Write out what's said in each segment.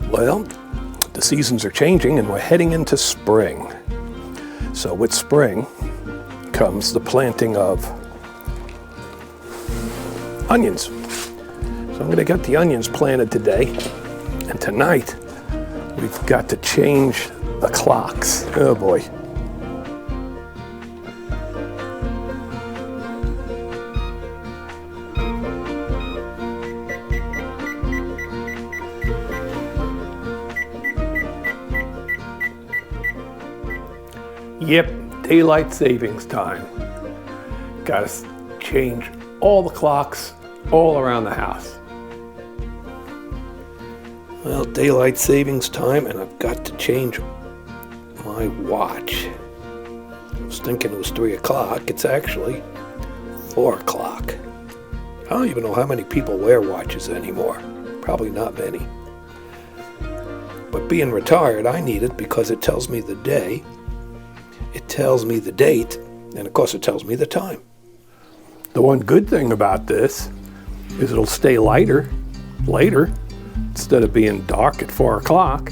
Well, the seasons are changing and we're heading into spring. So with spring comes the planting of onions. So I'm going to get the onions planted today, and tonight we've got to change the clocks. Oh boy. Yep, daylight savings time. Got to change all the clocks all around the house. Well, daylight savings time, and I've got to change my watch. I was thinking it was 3 o'clock. It's actually 4 o'clock. I don't even know how many people wear watches anymore. Probably not many. But being retired, I need it because it tells me the day. It tells me the date, and of course it tells me the time. The one good thing about this is it'll stay lighter later. Instead of being dark at 4 o'clock,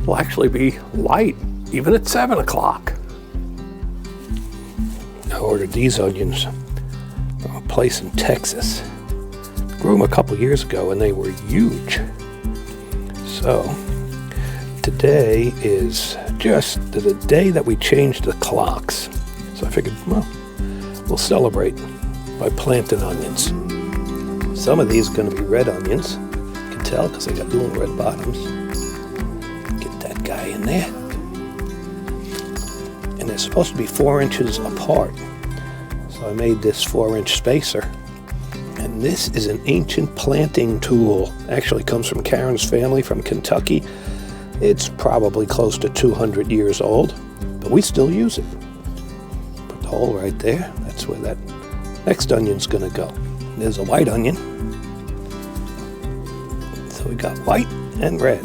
it'll actually be light even at 7 o'clock. I ordered these onions from a place in Texas. Grew them a couple years ago and they were huge. So today is just the day that we changed the clocks. So I figured, well, we'll celebrate by planting onions. Some of these are going to be red onions. You can tell because they got little red bottoms. Get that guy in there. And they're supposed to be 4 inches apart. So I made this 4-inch spacer. And this is an ancient planting tool. Actually comes from Karen's family from Kentucky. It's probably close to 200 years old, but we still use it. Put the hole right there. That's where that next onion's going to go. There's a white onion. So we got white and red.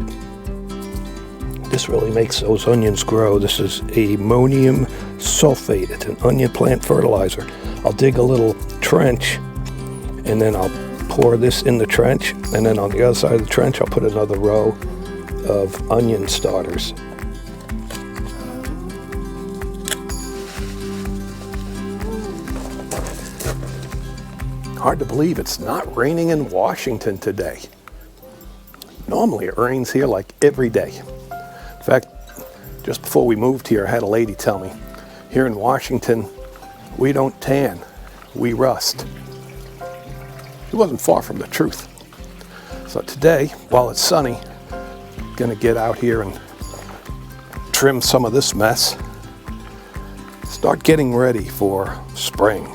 This really makes those onions grow. This is ammonium sulfate. It's an onion plant fertilizer. I'll dig a little trench, and then I'll pour this in the trench, and then on the other side of the trench I'll put another row of onion starters. Hard to believe it's not raining in Washington today. Normally it rains here like every day. In fact, just before we moved here, I had a lady tell me, here in Washington, we don't tan, we rust. It wasn't far from the truth. So today, while it's sunny, going to get out here and trim some of this mess. Start getting ready for spring.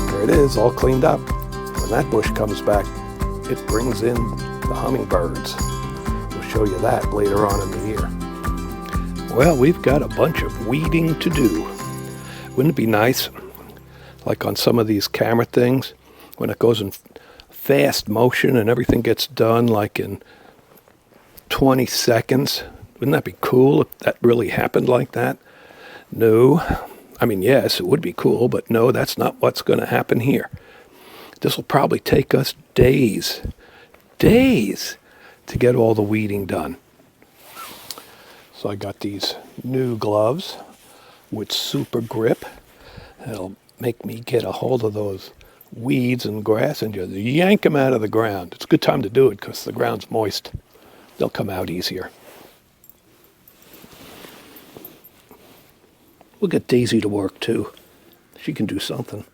There it is, all cleaned up. When that bush comes back, it brings in the hummingbirds. We'll show you that later on in the year. Well, we've got a bunch of weeding to do. Wouldn't it be nice, like on some of these camera things, when it goes in fast motion and everything gets done like in 20 seconds? Wouldn't that be cool if that really happened like that? No. I mean, yes, it would be cool, but no, that's not what's going to happen here. This will probably take us days to get all the weeding done. So I got these new gloves with super grip. It'll make me get a hold of those weeds and grass and just yank them out of the ground. It's a good time to do it because the ground's moist. They'll come out easier. We'll get Daisy to work too. She can do something.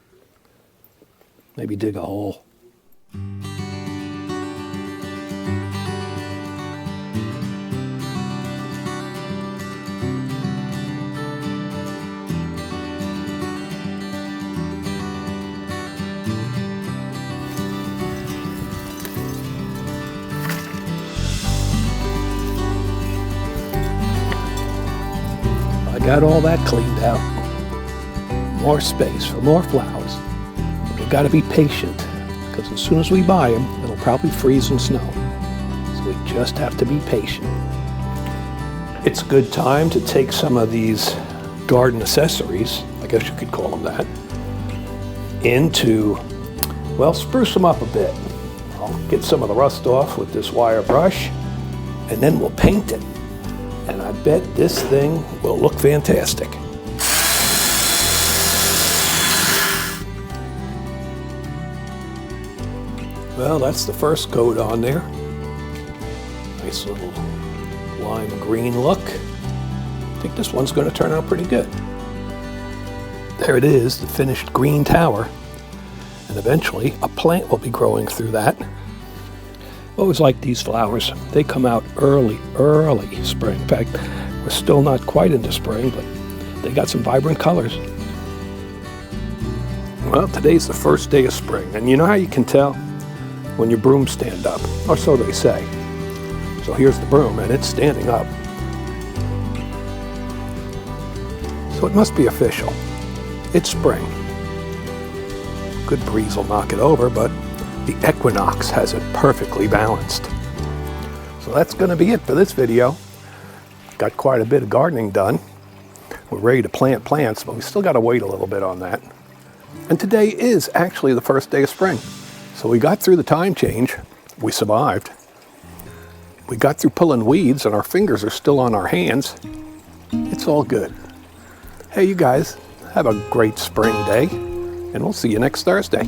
Maybe dig a hole. got all that cleaned out. More space for more flowers. We've got to be patient, because as soon as we buy them, it'll probably freeze and snow. So we just have to be patient. It's a good time to take some of these garden accessories, I guess you could call them that, into, well, spruce them up a bit. I'll get some of the rust off with this wire brush, and then we'll paint it. And I bet this thing will look fantastic. Well, that's the first coat on there. Nice little lime green look. I think this one's going to turn out pretty good. There it is, the finished green tower. And eventually a plant will be growing through that. I always like these flowers. They come out early spring. In fact, we're still not quite into spring, but they got some vibrant colors. Well, today's the first day of spring, and you know how you can tell? When your brooms stand up, or so they say. So here's the broom, and it's standing up. So it must be official. It's spring. Good breeze will knock it over, but the equinox has it perfectly balanced. So that's going to be it for this video. Got quite a bit of gardening done. We're ready to plant plants, but we still got to wait a little bit on that. And today is actually the first day of spring. So we got through the time change. We survived. We got through pulling weeds, and our fingers are still on our hands. It's all good. Hey, you guys, have a great spring day, and we'll see you next Thursday.